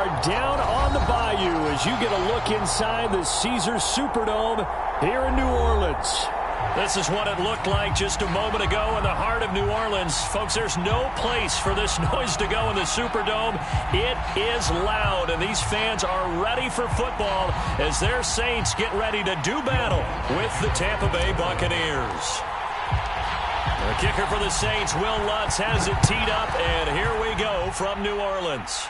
are down on the Bayou as you get a look inside the Caesars Superdome here in New Orleans. This is what it looked like just a moment ago in the heart of New Orleans. Folks, there's no place for this noise to go in the Superdome. It is loud, and these fans are ready for football as their Saints get ready to do battle with the Tampa Bay Buccaneers. The kicker for the Saints, Will Lutz, has it teed up, and here we go from New Orleans.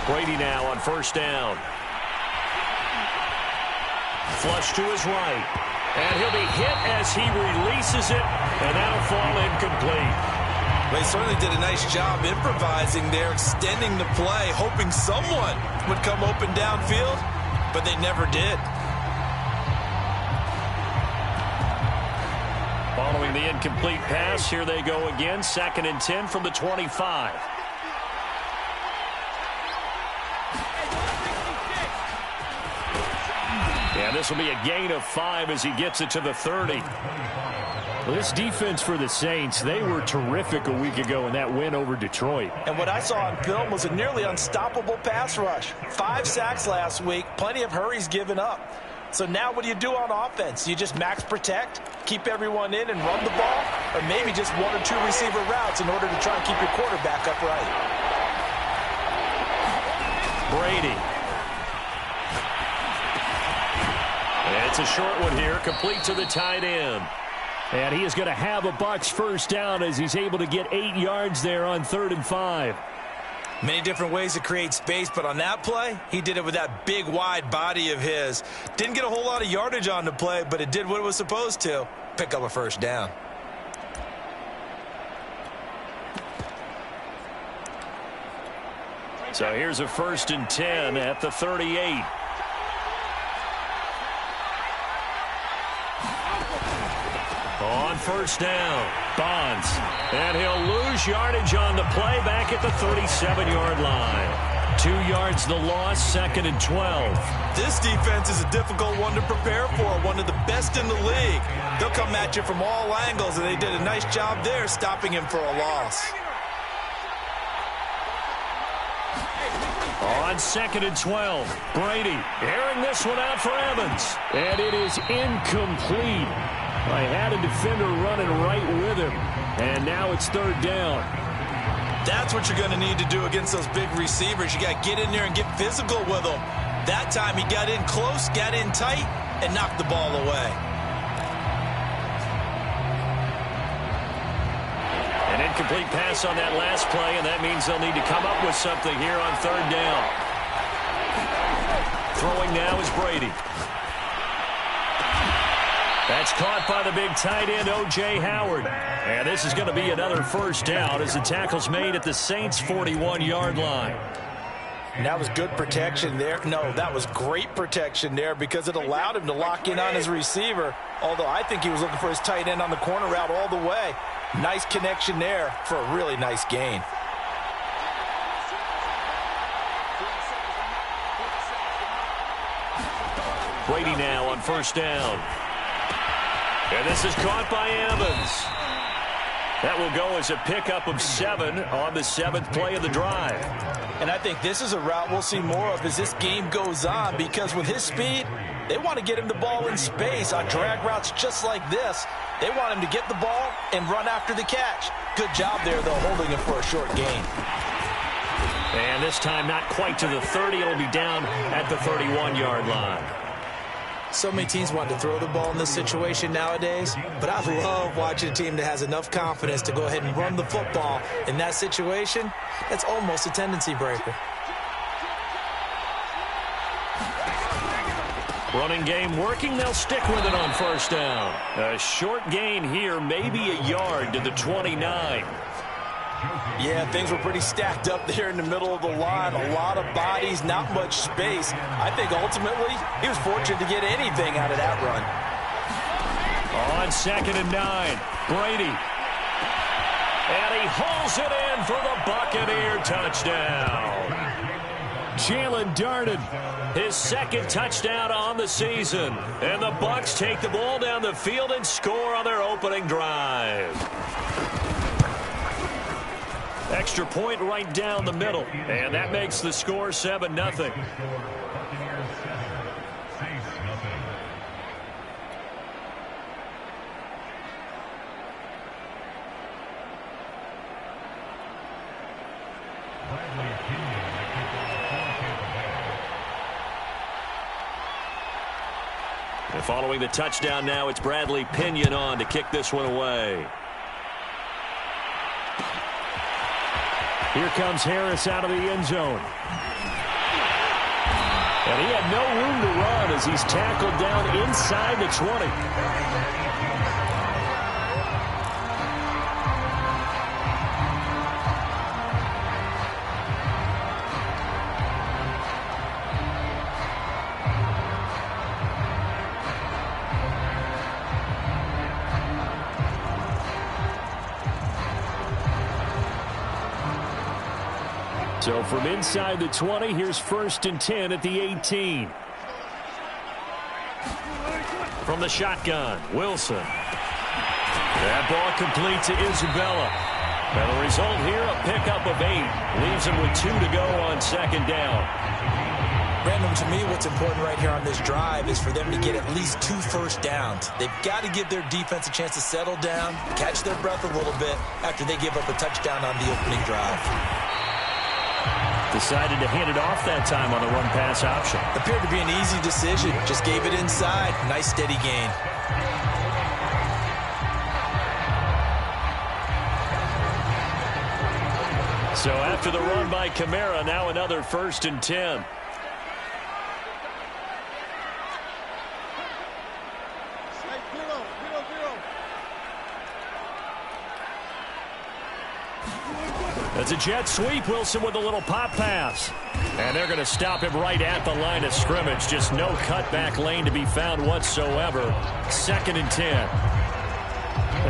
Brady now on first down. Flush to his right. And he'll be hit as he releases it, and that'll fall incomplete. They certainly did a nice job improvising there, extending the play, hoping someone would come open downfield, but they never did. Following the incomplete pass, here they go again. 2nd and 10 from the 25. And this will be a gain of 5 as he gets it to the 30. Well, this defense for the Saints, they were terrific a week ago in that win over Detroit. And what I saw on film was a nearly unstoppable pass rush. 5 sacks last week, plenty of hurries given up. So now what do you do on offense? You just max protect, keep everyone in and run the ball, or maybe just 1 or 2 receiver routes in order to try and keep your quarterback upright. Brady. It's a short one here, complete to the tight end. And he is going to have a Bucs first down as he's able to get 8 yards there on 3rd and 5. Many different ways to create space, but on that play, he did it with that big, wide body of his. Didn't get a whole lot of yardage on the play, but it did what it was supposed to. Pick up a first down. So here's a 1st and 10 at the 38. On first down, Bonds. And he'll lose yardage on the play back at the 37-yard line. 2 yards the loss, 2nd and 12. This defense is a difficult one to prepare for, one of the best in the league. They'll come at you from all angles, and they did a nice job there stopping him for a loss. On 2nd and 12, Brady airing this one out for Evans. And it is incomplete. I had a defender running right with him. And now it's 3rd down. That's what you're going to need to do against those big receivers. You got to get in there and get physical with them. That time he got in close, got in tight, and knocked the ball away. An incomplete pass on that last play, and that means they'll need to come up with something here on 3rd down. Throwing now is Brady. That's caught by the big tight end, O.J. Howard. And this is going to be another first down as the tackle's made at the Saints' 41-yard line. And that was good protection there. No, that was great protection there because it allowed him to lock in on his receiver, although I think he was looking for his tight end on the corner route all the way. Nice connection there for a really nice gain. Brady now on first down. And this is caught by Evans. That will go as a pickup of 7 on the 7th play of the drive. And I think this is a route we'll see more of as this game goes on because with his speed, they want to get him the ball in space on drag routes just like this. They want him to get the ball and run after the catch. Good job there, though, holding him for a short gain. And this time not quite to the 30. It'll be down at the 31-yard line. So many teams want to throw the ball in this situation nowadays, but I love watching a team that has enough confidence to go ahead and run the football. In that situation, that's almost a tendency breaker. Running game working. They'll stick with it on first down. A short gain here, maybe a yard to the 29. Yeah, things were pretty stacked up there in the middle of the line. A lot of bodies, not much space. I think ultimately he was fortunate to get anything out of that run. On 2nd and 9, Brady. And he hauls it in for the Buccaneer touchdown. Jalen Darden, his 2nd touchdown on the season. And the Bucs take the ball down the field and score on their opening drive. Extra point right down the middle. And that makes the score 7-0. And following the touchdown now, it's Bradley Pinion on to kick this one away. Here comes Harris out of the end zone. And he had no room to run as he's tackled down inside the 20. So from inside the 20, here's 1st and 10 at the 18. From the shotgun, Wilson. That ball complete to Isabella. And the result here, a pickup of 8. Leaves him with 2 to go on 2nd down. Brandon, to me, what's important right here on this drive is for them to get at least 2 first downs. They've got to give their defense a chance to settle down, catch their breath a little bit after they give up a touchdown on the opening drive. Decided to hand it off that time on the run-pass option. Appeared to be an easy decision. Just gave it inside. Nice, steady gain. So after the run by Kamara, now another 1st and 10. It's a jet sweep. Wilson with a little pop pass. And they're going to stop him right at the line of scrimmage. Just no cutback lane to be found whatsoever. 2nd and 10.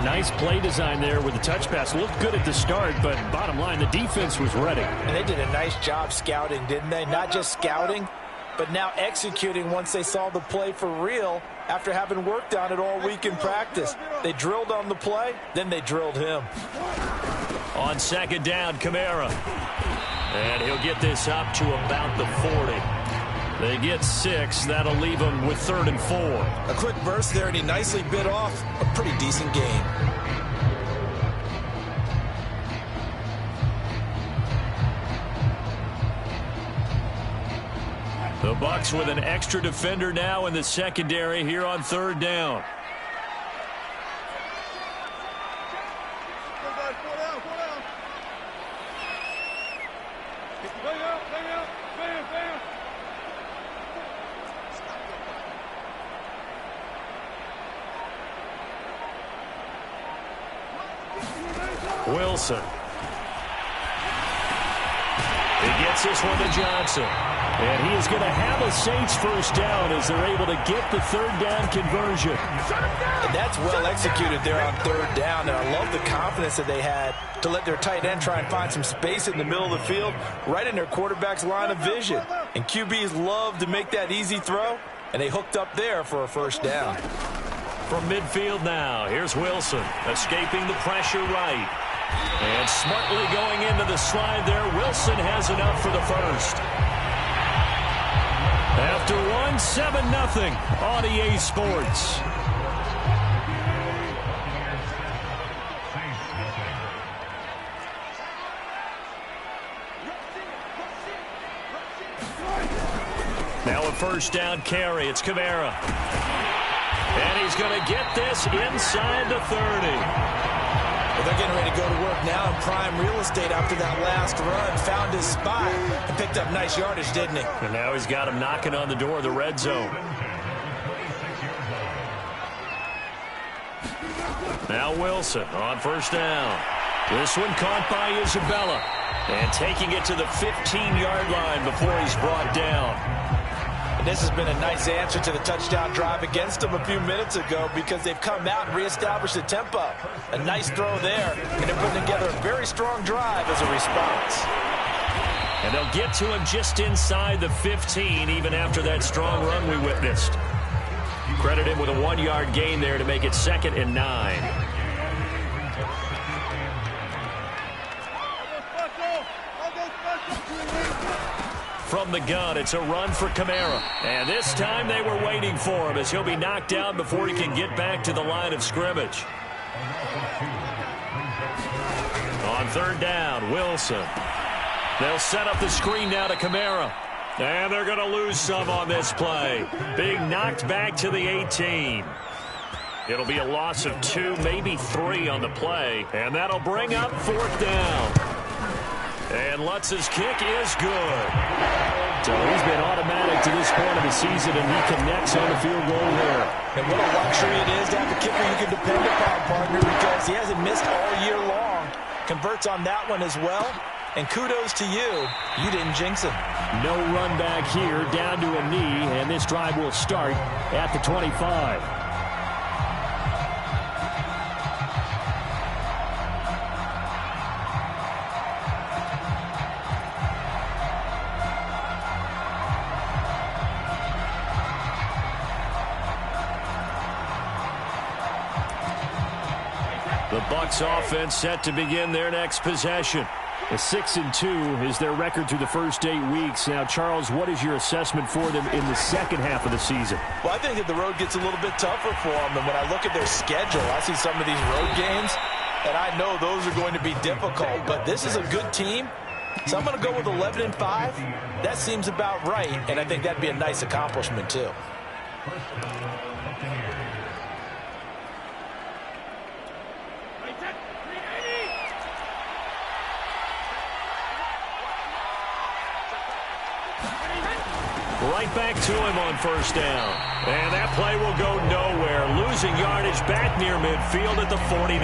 A nice play design there with the touch pass. Looked good at the start, but bottom line, the defense was ready. And they did a nice job scouting, didn't they? Not just scouting, but now executing once they saw the play for real after having worked on it all week in practice. They drilled on the play, then they drilled him. On 2nd down, Kamara. And he'll get this up to about the 40. They get 6. That'll leave them with 3rd and 4. A quick burst there, and he nicely bit off a pretty decent gain. The Bucs with an extra defender now in the secondary here on 3rd down. Wilson. He gets this one to Johnson. And he is going to have a Saints first down as they're able to get the 3rd down conversion. And that's well executed there on 3rd down. And I love the confidence that they had to let their tight end try and find some space in the middle of the field, right in their quarterback's line of vision. And QBs love to make that easy throw, and they hooked up there for a first down. From midfield now, here's Wilson, escaping the pressure right. And smartly going into the slide there, Wilson has enough for the first. After 7-0 on EA Sports. Now a first down carry. It's Kamara. And he's going to get this inside the 30. Well, they're getting ready to go to work now in prime real estate after that last run. Found his spot and picked up nice yardage, didn't he? And now he's got him knocking on the door of the red zone. Now Wilson on first down. This one caught by Isabella. And taking it to the 15-yard line before he's brought down. And this has been a nice answer to the touchdown drive against them a few minutes ago because they've come out and reestablished the tempo. A nice throw there, and they're putting together a very strong drive as a response. And they'll get to him just inside the 15, even after that strong run we witnessed. Credit him with a 1-yard gain there to make it 2nd and 9. From the gun, it's a run for Kamara. And this time they were waiting for him as he'll be knocked down before he can get back to the line of scrimmage. On 3rd down, Wilson. They'll set up the screen now to Kamara. And they're going to lose some on this play. Being knocked back to the 18. It'll be a loss of 2, maybe 3 on the play. And that'll bring up 4th down. And Lutz's kick is good. So he's been automatic to this point of the season, and he connects on the field goal there. And what a luxury it is to have a kicker you can depend upon, partner, because he hasn't missed all year long. Converts on that one as well. And kudos to you. You didn't jinx him. No run back here, down to a knee, and this drive will start at the 25. The Bucs offense set to begin their next possession. A 6-2 is their record through the first 8 weeks. Now, Charles, what is your assessment for them in the second half of the season? Well, I think that the road gets a little bit tougher for them. And when I look at their schedule, I see some of these road games, and I know those are going to be difficult. But this is a good team, so I'm going to go with 11-5. That seems about right, and I think that'd be a nice accomplishment, too. Right back to him on 1st down. And that play will go nowhere. Losing yardage back near midfield at the 49.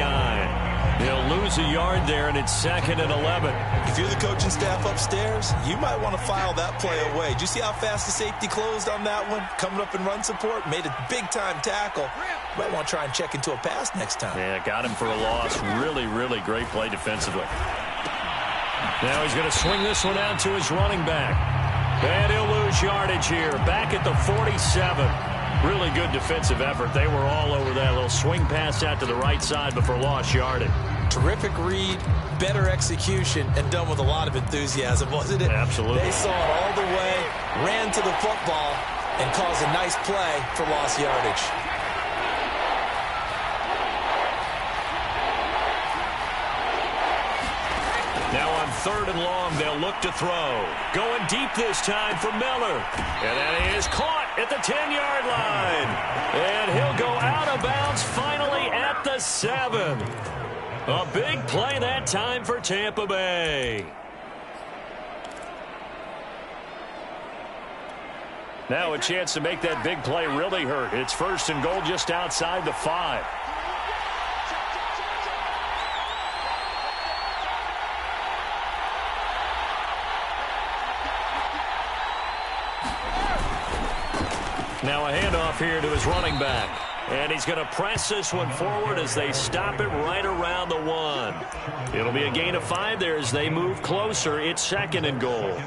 They'll lose a yard there, and it's 2nd and 11. If you're the coaching staff upstairs, you might want to file that play away. Did you see how fast the safety closed on that one? Coming up in run support, made a big-time tackle. You might want to try and check into a pass next time. Yeah, got him for a loss. Really, really great play defensively. Now he's going to swing this one out to his running back. And he'll lose yardage here. Back at the 47. Really good defensive effort. They were all over that little swing pass out to the right side before lost yardage. Terrific read, better execution, and done with a lot of enthusiasm, wasn't it? Absolutely. They saw it all the way, ran to the football, and caused a nice play for lost yardage. Now on 3rd and long, they'll look to throw. Going deep this time for Miller. And that is caught at the 10-yard line. And he'll go out of bounds finally at the 7. A big play that time for Tampa Bay. Now a chance to make that big play really hurt. It's 1st and goal just outside the 5. Now a handoff here to his running back. And he's going to press this one forward as they stop it right around the 1. It'll be a gain of 5 there as they move closer. It's 2nd and goal.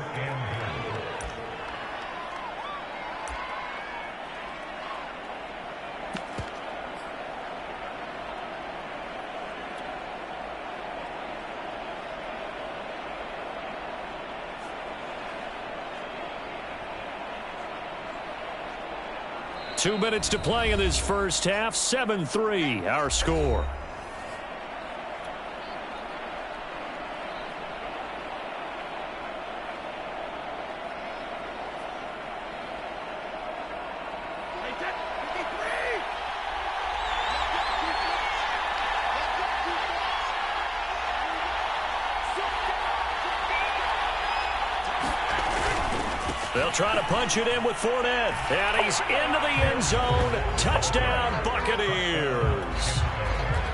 Two minutes to play in this first half. 7-3, our score. They'll try to punch it in with Fournette. And he's into the end zone. Touchdown, Buccaneers.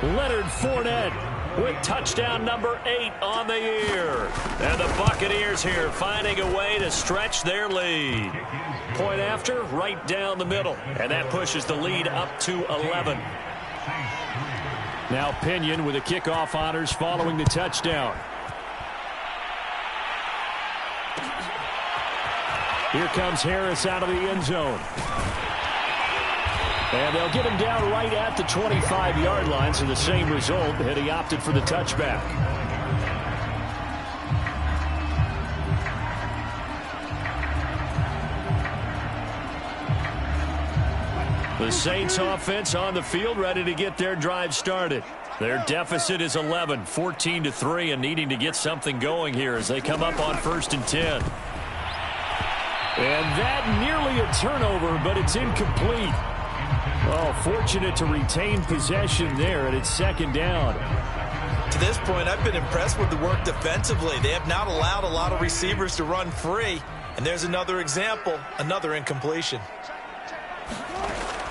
Leonard Fournette with touchdown number 8 on the year. And the Buccaneers here finding a way to stretch their lead. Point after, right down the middle. And that pushes the lead up to 11. Now Pinion with the kickoff honors following the touchdown. Here comes Harris out of the end zone. And they'll get him down right at the 25-yard line, so the same result, and he opted for the touchback. The Saints offense on the field, ready to get their drive started. Their deficit is 11, 14-3, and needing to get something going here as they come up on 1st and 10. And that nearly a turnover, but it's incomplete. Oh, fortunate to retain possession there, and it's 2nd down. To this point, I've been impressed with the work defensively. They have not allowed a lot of receivers to run free. And there's another example, another incompletion.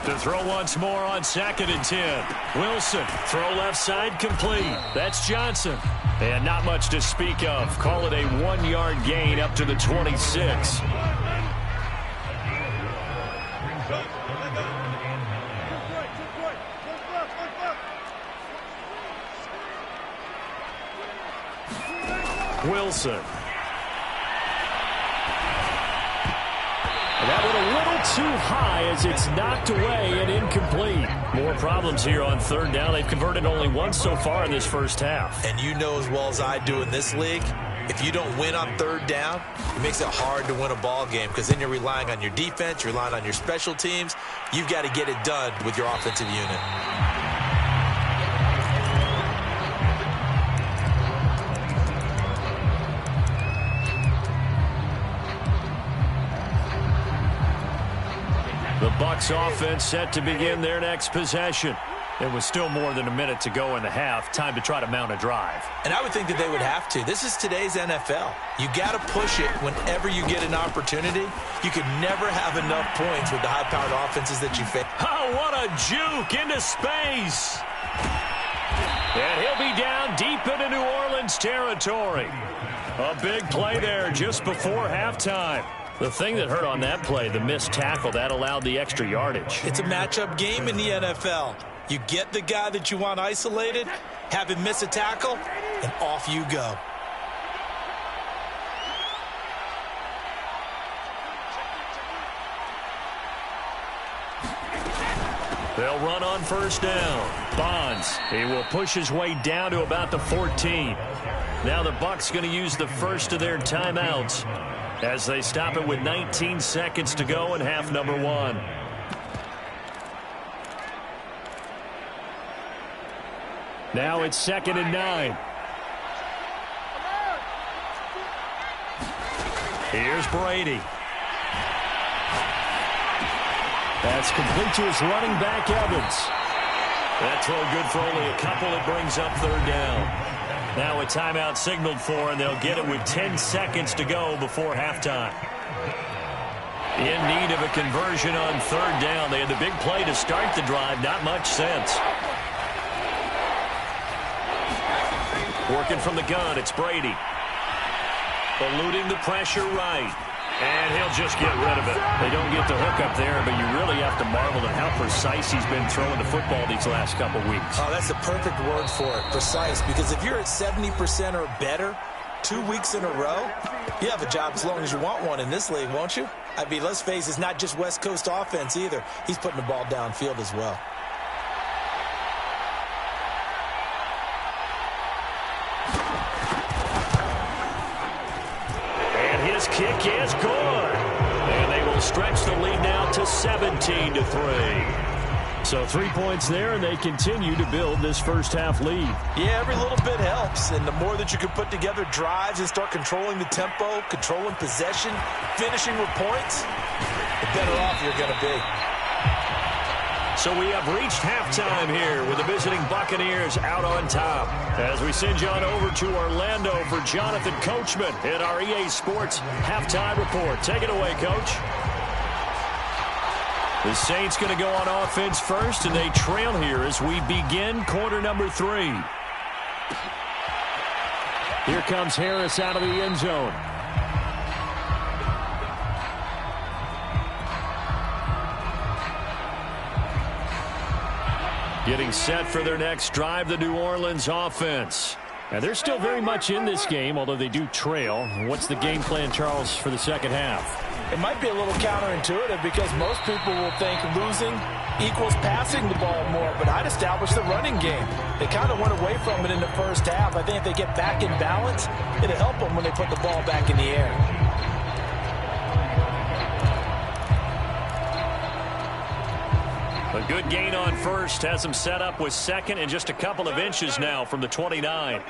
To throw once more on 2nd and 10. Wilson, throw left side, complete. That's Johnson. And not much to speak of. Call it a 1-yard gain up to the 26. Wilson. That one a little too high as it's knocked away and incomplete. More problems here on 3rd down. They've converted only once so far in this first half. And you know as well as I do in this league, if you don't win on 3rd down, it makes it hard to win a ball game because then you're relying on your defense, you're relying on your special teams. You've got to get it done with your offensive unit. The Bucs offense set to begin their next possession. There was still more than a minute to go in the half. Time to try to mount a drive. And I would think that they would have to. This is today's NFL. You got to push it whenever you get an opportunity. You could never have enough points with the high-powered offenses that you face. Oh, what a juke into space. And he'll be down deep into New Orleans territory. A big play there just before halftime. The thing that hurt on that play, the missed tackle, that allowed the extra yardage. It's a matchup game in the NFL. You get the guy that you want isolated, have him miss a tackle, and off you go. They'll run on 1st down. Bonds, he will push his way down to about the 14. Now the Bucs going to use the first of their timeouts as they stop it with 19 seconds to go in half number 1. Now it's 2nd and 9. Here's Brady. That's complete to his running back, Evans. That throw good for only a couple. It brings up 3rd down. Now a timeout signaled for, and they'll get it with 10 seconds to go before halftime. In need of a conversion on 3rd down. They had the big play to start the drive. Not much sense. Working from the gun, it's Brady. Eluding the pressure right. And he'll just get rid of it. They don't get the hook up there, but you really have to marvel at how precise he's been throwing the football these last couple weeks. Oh, that's the perfect word for it, precise. Because if you're at 70% or better 2 weeks in a row, you have a job as long as you want one in this league, won't you? I mean, let's face it, it's not just West Coast offense either. He's putting the ball downfield as well. His kick is good. And they will stretch the lead now to 17-3. So 3 points there, and they continue to build this first half lead. Yeah, every little bit helps. And the more that you can put together drives and start controlling the tempo, controlling possession, finishing with points, the better off you're going to be. So we have reached halftime here with the visiting Buccaneers out on top. As we send you on over to Orlando for Jonathan Coachman in our EA Sports Halftime Report. Take it away, Coach. The Saints going to go on offense first, and they trail here as we begin quarter number 3. Here comes Harris out of the end zone. Getting set for their next drive, the New Orleans offense. And they're still very much in this game, although they do trail. What's the game plan, Charles, for the second half? It might be a little counterintuitive because most people will think losing equals passing the ball more, but I'd establish the running game. They kind of went away from it in the first half. I think if they get back in balance, it'll help them when they put the ball back in the air. A good gain on first has them set up with second and just a couple of inches now from the 29.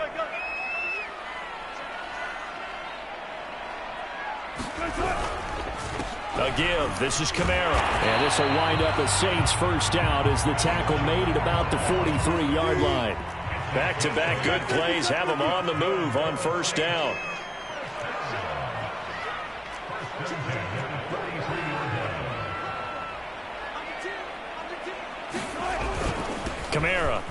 A give. This is Kamara. And this will wind up a Saints first down as the tackle made it about the 43-yard line. Back-to-back good plays have them on the move on first down. Kamara.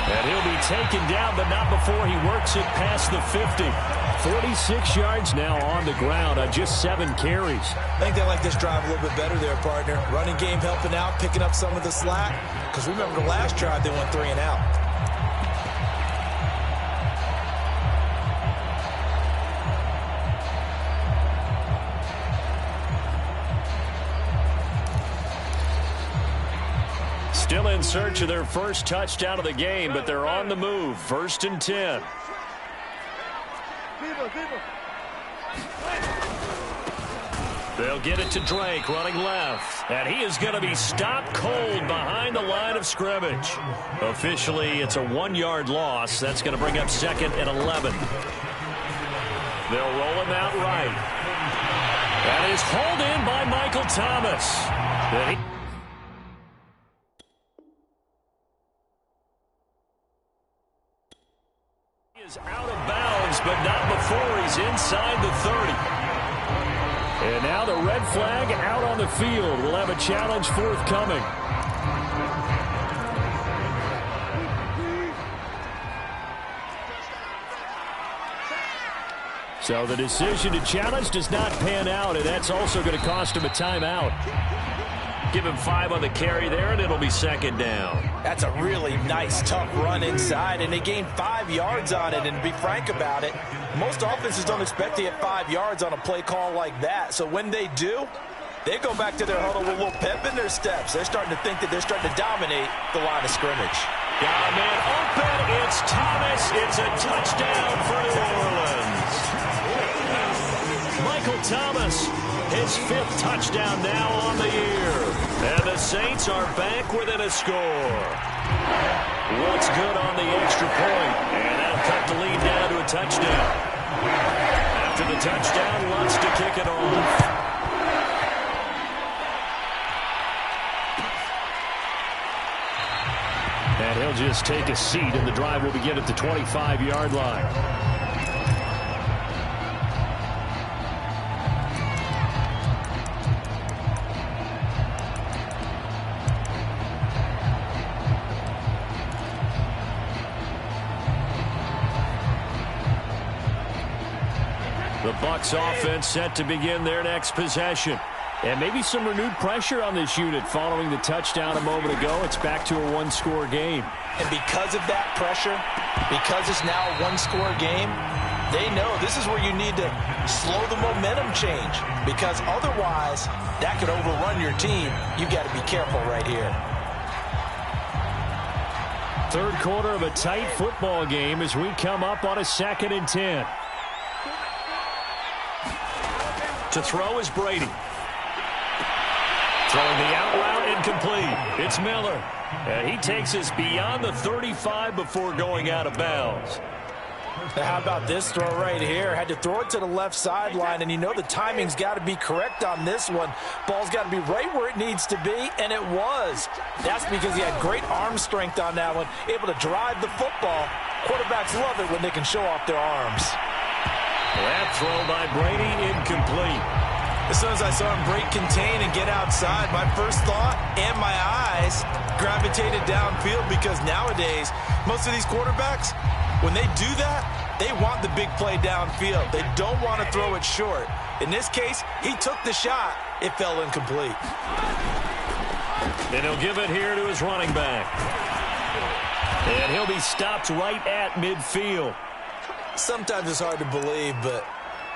And he'll be taken down, but not before he works it past the 50. 46 yards now on the ground on just 7 carries. I think they like this drive a little bit better there, partner. Running game helping out, picking up some of the slack. Because remember the last drive, they went 3 and out. Still in search of their first touchdown of the game, but they're on the move. 1st and 10. They'll get it to Drake running left. And he is going to be stopped cold behind the line of scrimmage. Officially, it's a 1-yard loss. That's going to bring up 2nd and 11. They'll roll him out right. That is hauled in by Michael Thomas. Is out of bounds, but not before he's inside the 30. And now the red flag out on the field. We'll have a challenge forthcoming. So the decision to challenge does not pan out, and that's also going to cost him a timeout. Give him 5 on the carry there, and it'll be 2nd down. That's a really nice, tough run inside, and they gained 5 yards on it. And to be frank about it, most offenses don't expect to get 5 yards on a play call like that. So when they do, they go back to their huddle with a little pep in their steps. They're starting to think that they're starting to dominate the line of scrimmage. Got a man open. It's Thomas. It's a touchdown for New Orleans. Michael Thomas, his 5th touchdown now on the year. And the Saints are back within a score. What's good on the extra point? And that'll cut the lead down to a touchdown. After the touchdown, Lutz to kick it off. And he'll just take a seat, and the drive will begin at the 25-yard line. The Bucs offense set to begin their next possession. And maybe some renewed pressure on this unit following the touchdown a moment ago. It's back to a 1-score game. And because of that pressure, because it's now a 1-score game, they know this is where you need to slow the momentum change. Because otherwise, that could overrun your team. You've got to be careful right here. 3rd quarter of a tight football game as we come up on a 2nd and 10. To throw is Brady. Throwing the out route incomplete. It's Miller. And he takes us beyond the 35 before going out of bounds. Now how about this throw right here? Had to throw it to the left sideline, and you know the timing's got to be correct on this one. Ball's got to be right where it needs to be, and it was. That's because he had great arm strength on that one, able to drive the football. Quarterbacks love it when they can show off their arms. That throw by Brady incomplete. As soon as I saw him break contain and get outside, my first thought and my eyes gravitated downfield, because nowadays, most of these quarterbacks, when they do that, they want the big play downfield. They don't want to throw it short. In this case, he took the shot. It fell incomplete. And he'll give it here to his running back. And he'll be stopped right at midfield. Sometimes it's hard to believe, but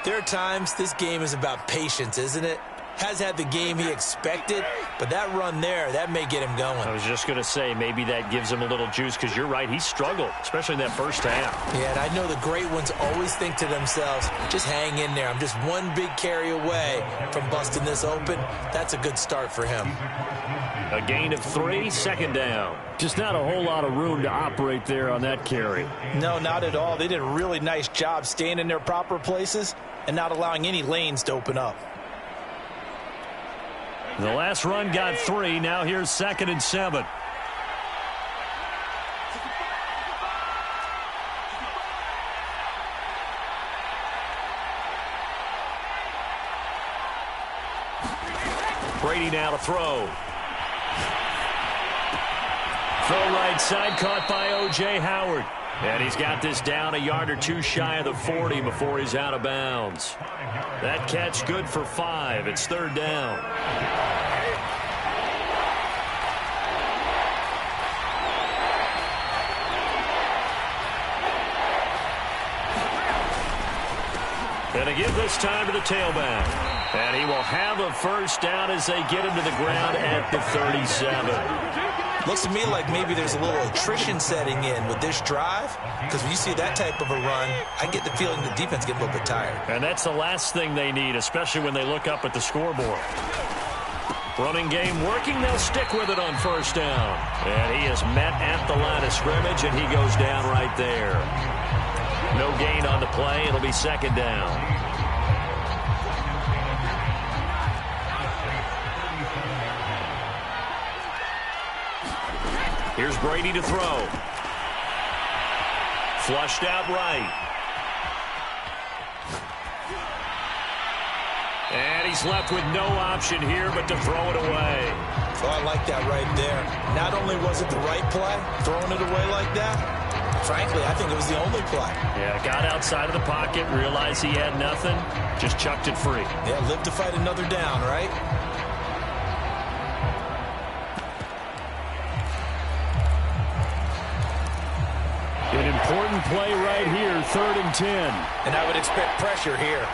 there are times this game is about patience, isn't it? Has had the game he expected, but that run there, that may get him going. I was just going to say, maybe that gives him a little juice, because you're right, he struggled, especially in that first half. Yeah, and I know the great ones always think to themselves, just hang in there. I'm just one big carry away from busting this open. That's a good start for him. A gain of 3, second down. Just not a whole lot of room to operate there on that carry. No, not at all. They did a really nice job staying in their proper places and not allowing any lanes to open up. The last run got 3. Now here's 2nd and 7. Brady now to throw. Throw right side, caught by O.J. Howard. And he's got this down a yard or 2 shy of the 40 before he's out of bounds. That catch good for 5. It's 3rd down. And a give this time to the tailback. And he will have a first down as they get him to the ground at the 37. Looks to me like maybe there's a little attrition setting in with this drive, because when you see that type of a run, I get the feeling the defense get a little bit tired. And that's the last thing they need, especially when they look up at the scoreboard. Running game working. They'll stick with it on first down. And he is met at the line of scrimmage, and he goes down right there. No gain on the play. It'll be 2nd down. Here's Brady to throw. Flushed out right. And he's left with no option here but to throw it away. Oh, I like that right there. Not only was it the right play, throwing it away like that, frankly, I think it was the only play. Yeah, got outside of the pocket, realized he had nothing, just chucked it free. Yeah, live to fight another down, right? An important play right here, 3rd and 10. And I would expect pressure here.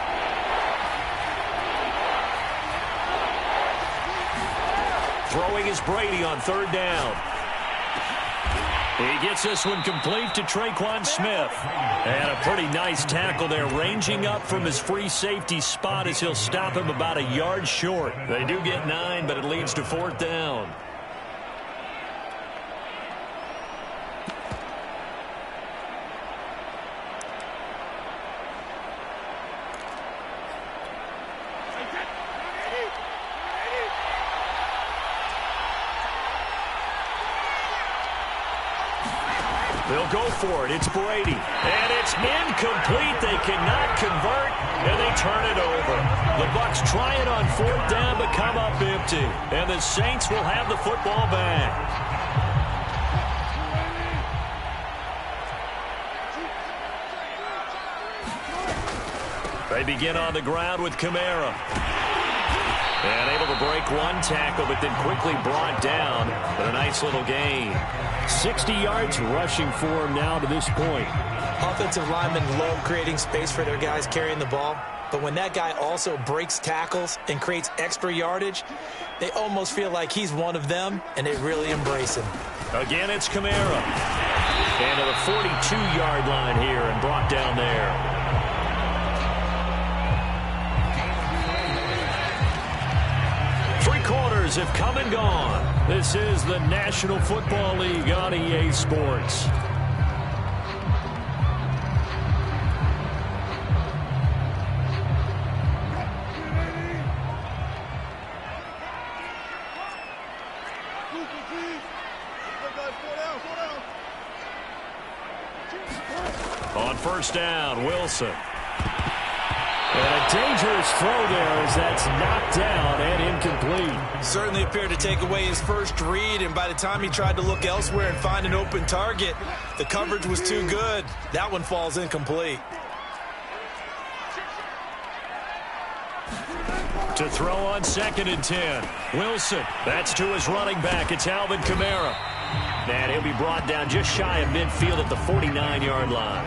Throwing is Brady on 3rd down. He gets this one complete to Tre'Quan Smith. And a pretty nice tackle there, ranging up from his free safety spot as he'll stop him about a yard short. They do get 9, but it leads to 4th down. They'll go for it. It's Brady. And it's incomplete. They cannot convert, and they turn it over. The Bucs try it on 4th down, but come up empty. And the Saints will have the football back. They begin on the ground with Kamara. And able to break one tackle, but then quickly brought down. But a nice little gain. 60 yards rushing for him now to this point. Offensive linemen love creating space for their guys carrying the ball. But when that guy also breaks tackles and creates extra yardage, they almost feel like he's one of them, and they really embrace him. Again, it's Kamara. And to the 42-yard line here and brought down there. Quarters have come and gone. This is the National Football League on EA Sports. On first down, Wilson. And Dangerous throw there as that's knocked down and incomplete. Certainly appeared to take away his first read, and by the time he tried to look elsewhere and find an open target, the coverage was too good. That one falls incomplete. To throw on 2nd and 10. Wilson. That's to his running back. It's Alvin Kamara. And he'll be brought down just shy of midfield at the 49-yard line.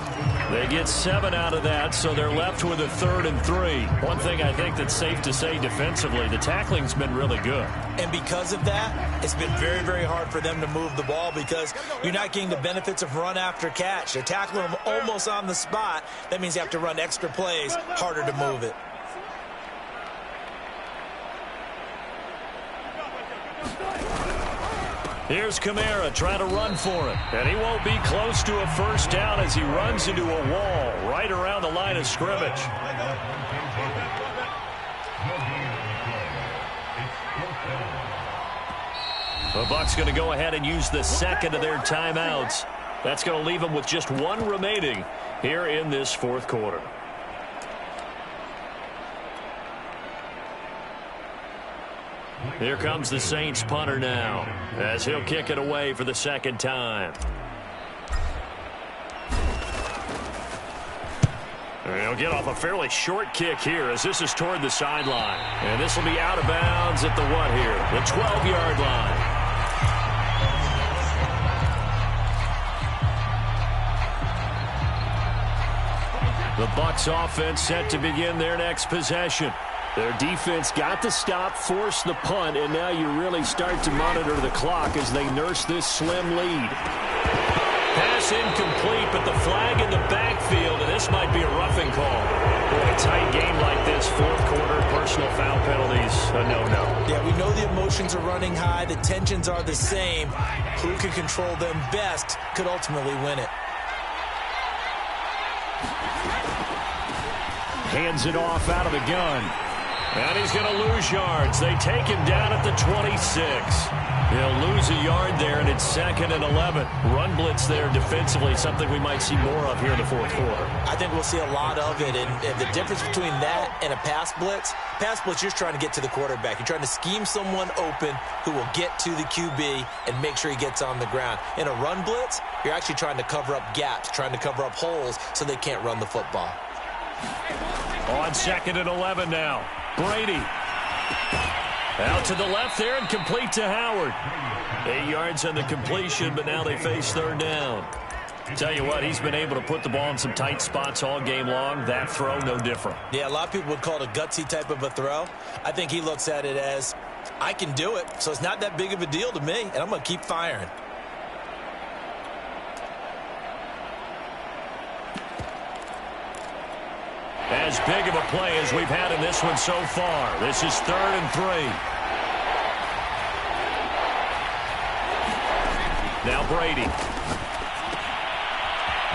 They get 7 out of that, so they're left with a 3rd and 3. One thing I think that's safe to say defensively, the tackling's been really good. And because of that, it's been very, very hard for them to move the ball because you're not getting the benefits of run after catch. They're tackling them almost on the spot. That means you have to run extra plays, harder to move it. Here's Kamara trying to run for it. And he won't be close to a first down as he runs into a wall right around the line of scrimmage. The Bucs going to go ahead and use the second of their timeouts. That's going to leave them with just 1 remaining here in this 4th quarter. Here comes the Saints punter now as he'll kick it away for the 2nd time. And he'll get off a fairly short kick here as this is toward the sideline. And this will be out of bounds at the what here? The 12-yard line. The Bucs offense set to begin their next possession. Their defense got the stop, forced the punt, and now you really start to monitor the clock as they nurse this slim lead. Pass incomplete, but the flag in the backfield, and this might be a roughing call. Boy, a tight game like this, 4th quarter, personal foul penalties, a no-no. Yeah, we know the emotions are running high. The tensions are the same. Who can control them best could ultimately win it. Hands it off out of the gun. And he's going to lose yards. They take him down at the 26. He'll lose a yard there, and it's 2nd and 11. Run blitz there defensively, something we might see more of here in the 4th quarter. I think we'll see a lot of it, and the difference between that and a pass blitz, you're just trying to get to the quarterback. You're trying to scheme someone open who will get to the QB and make sure he gets on the ground. In a run blitz, you're actually trying to cover up gaps, trying to cover up holes so they can't run the football. On 2nd and 11 now. Brady. Out to the left there and complete to Howard. 8 yards on the completion, but now they face 3rd down. Tell you what, he's been able to put the ball in some tight spots all game long. That throw, no different. Yeah, a lot of people would call it a gutsy type of a throw. I think he looks at it as, I can do it, so it's not that big of a deal to me, and I'm going to keep firing. As big of a play as we've had in this one so far. This is 3rd and 3. Now Brady.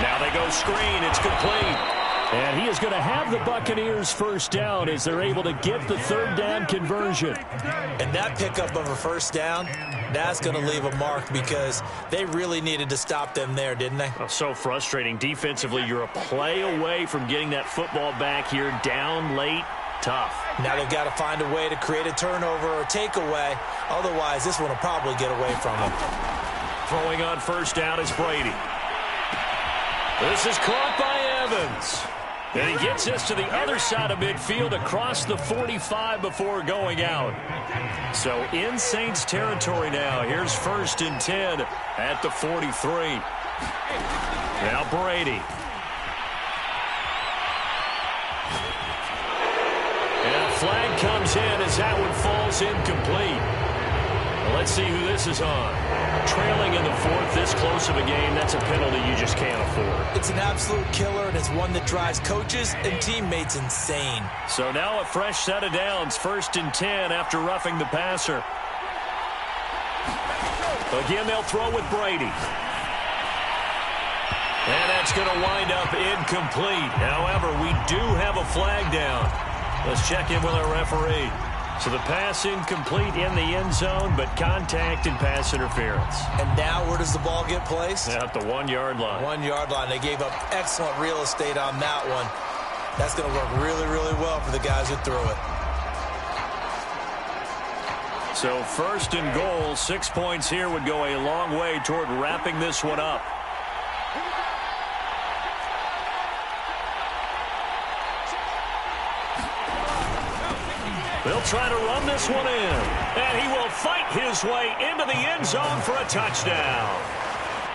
Now they go screen. It's complete. And he is going to have the Buccaneers first down as they're able to get the 3rd down conversion. And that pickup of a first down, that's going to leave a mark because they really needed to stop them there, didn't they? Oh, so frustrating. Defensively, you're a play away from getting that football back here down late. Tough. Now they've got to find a way to create a turnover or takeaway. Otherwise, this one will probably get away from them. Throwing on first down is Brady. This is caught by Evans. And he gets this to the other side of midfield across the 45 before going out. So in Saints territory now. Here's 1st and 10 at the 43. Now Brady. And a flag comes in as that one falls incomplete. Well, let's see who this is on. Trailing in the 4th, this close of a game, that's a penalty you just can't afford. It's an absolute killer, and it's one that drives coaches and teammates insane. So now a fresh set of downs, 1st and 10 after roughing the passer. Again, they'll throw with Brady. And that's going to wind up incomplete. However, we do have a flag down. Let's check in with our referee. So the pass incomplete in the end zone, but contact and pass interference. And now where does the ball get placed? At the 1-yard line. 1-yard line. They gave up excellent real estate on that one. That's going to work really, really well for the guys who threw it. So 1st and goal, 6 points here would go a long way toward wrapping this one up. They'll try to run this one in. And he will fight his way into the end zone for a touchdown.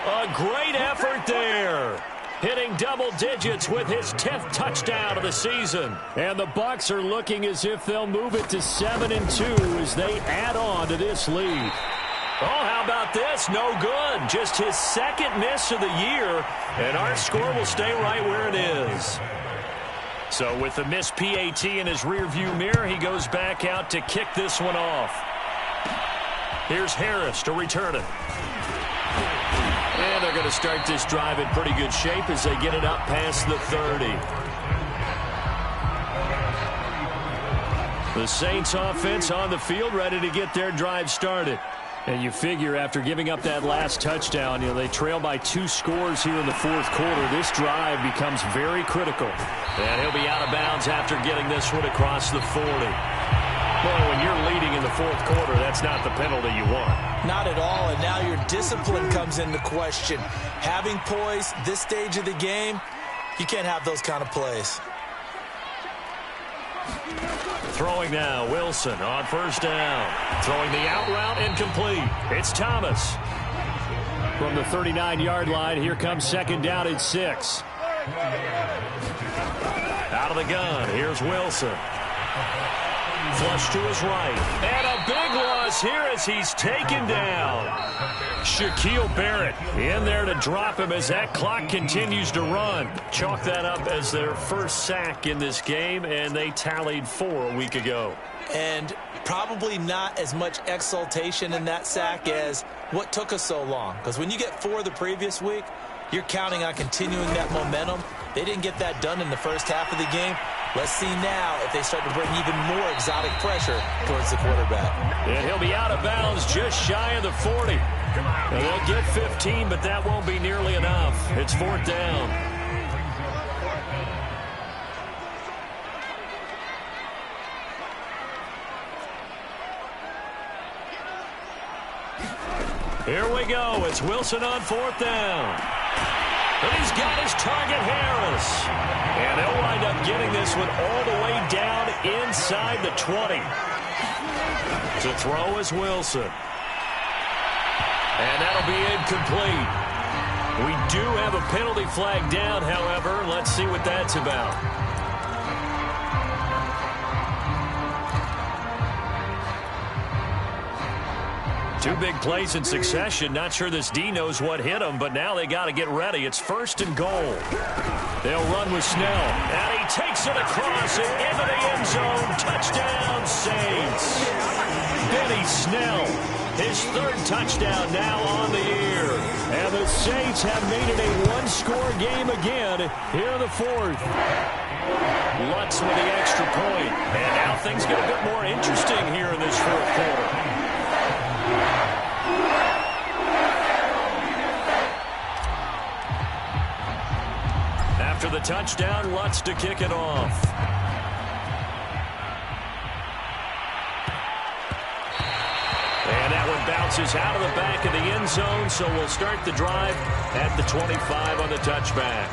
A great effort there. Hitting double digits with his 10th touchdown of the season. And the Bucs are looking as if they'll move it to 7-2 as they add on to this lead. Oh, how about this? No good. Just his 2nd miss of the year. And our score will stay right where it is. So with the missed PAT in his rearview mirror, he goes back out to kick this one off. Here's Harris to return it. And they're going to start this drive in pretty good shape as they get it up past the 30. The Saints offense on the field ready to get their drive started. And you figure after giving up that last touchdown, they trail by 2 scores here in the 4th quarter. This drive becomes very critical. And he'll be out of bounds after getting this one across the 40. Boy, when you're leading in the 4th quarter, that's not the penalty you want. Not at all, and now your discipline comes into question. Having poise this stage of the game, you can't have those kind of plays. Throwing now, Wilson on 1st down. Throwing the out route, incomplete. It's Thomas. From the 39-yard line, here comes 2nd down and 6. Out of the gun, here's Wilson. Flush to his right. And a big loss here as he's taken down. Shaquille Barrett in there to drop him as that clock continues to run. Chalk that up as their 1st sack in this game, and they tallied 4 a week ago. And probably not as much exultation in that sack as what took us so long. Because when you get 4 the previous week, you're counting on continuing that momentum. They didn't get that done in the first half of the game. Let's see now if they start to bring even more exotic pressure towards the quarterback. And he'll be out of bounds just shy of the 40. And they'll get 15, but that won't be nearly enough. It's 4th down. Here we go. It's Wilson on 4th down. And he's got his target, Harris. And they'll wind up getting this one all the way down inside the 20. To throw is Wilson. And that'll be incomplete. We do have a penalty flag down, however. Let's see what that's about. Two big plays in succession. Not sure this D knows what hit him, but now they got to get ready. It's 1st and goal. They'll run with Snell. And he takes it across and into the end zone. Touchdown, Saints. Benny Snell, his 3rd touchdown now on the year. And the Saints have made it a 1-score game again here in the 4th. Lutz with the extra point. And now things get a bit more interesting here in this 4th quarter. After the touchdown, Lutz to kick it off. And that one bounces out of the back of the end zone, so we'll start the drive at the 25 on the touchback.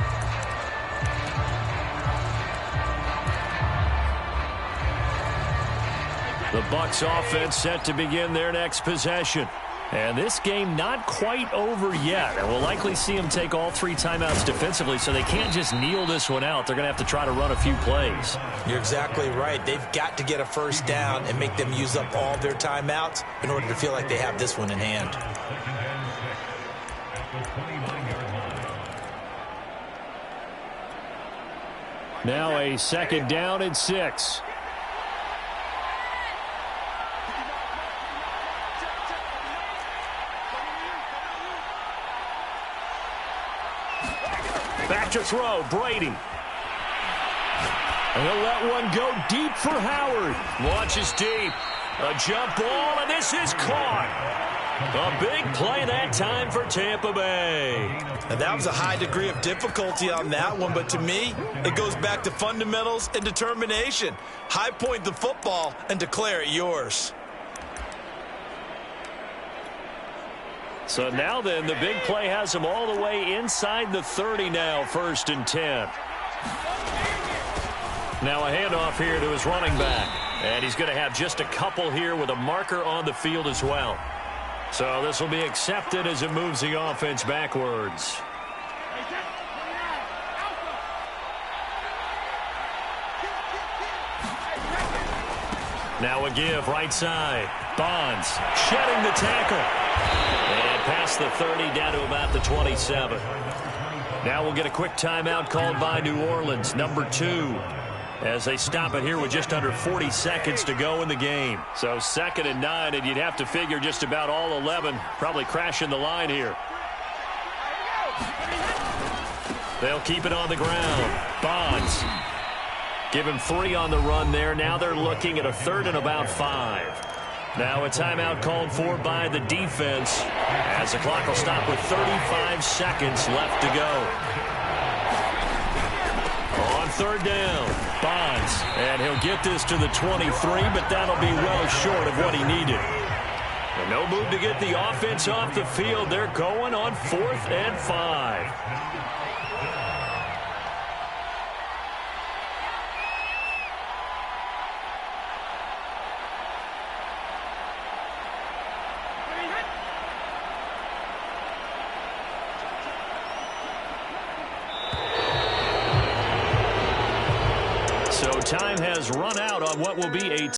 The Bucs offense set to begin their next possession. And this game not quite over yet. And we'll likely see them take all 3 timeouts defensively, so they can't just kneel this one out. They're going to have to try to run a few plays. You're exactly right. They've got to get a 1st down and make them use up all their timeouts in order to feel like they have this one in hand. Now a 2nd down and 6. Back to throw, Brady. And he'll let one go deep for Howard. Launches deep. A jump ball, and this is caught. A big play that time for Tampa Bay. And that was a high degree of difficulty on that one, but to me, it goes back to fundamentals and determination. High point the football and declare it yours. So now then, the big play has him all the way inside the 30 now, 1st and 10. Now a handoff here to his running back. And he's going to have just a couple here with a marker on the field as well. So this will be accepted as it moves the offense backwards. Now a give right side. Bonds shedding the tackle. And past the 30 down to about the 27. Now we'll get a quick timeout called by New Orleans, number 2. As they stop it here with just under 40 seconds to go in the game. So 2nd and 9, and you'd have to figure just about all 11 probably crashing the line here. They'll keep it on the ground. Bonds. Give him 3 on the run there. Now they're looking at a 3rd and about 5. Now a timeout called for by the defense as the clock will stop with 35 seconds left to go. On 3rd down, Bonds, and he'll get this to the 23, but that'll be well short of what he needed. And no move to get the offense off the field. They're going on 4th and 5. So time has run out on what will be a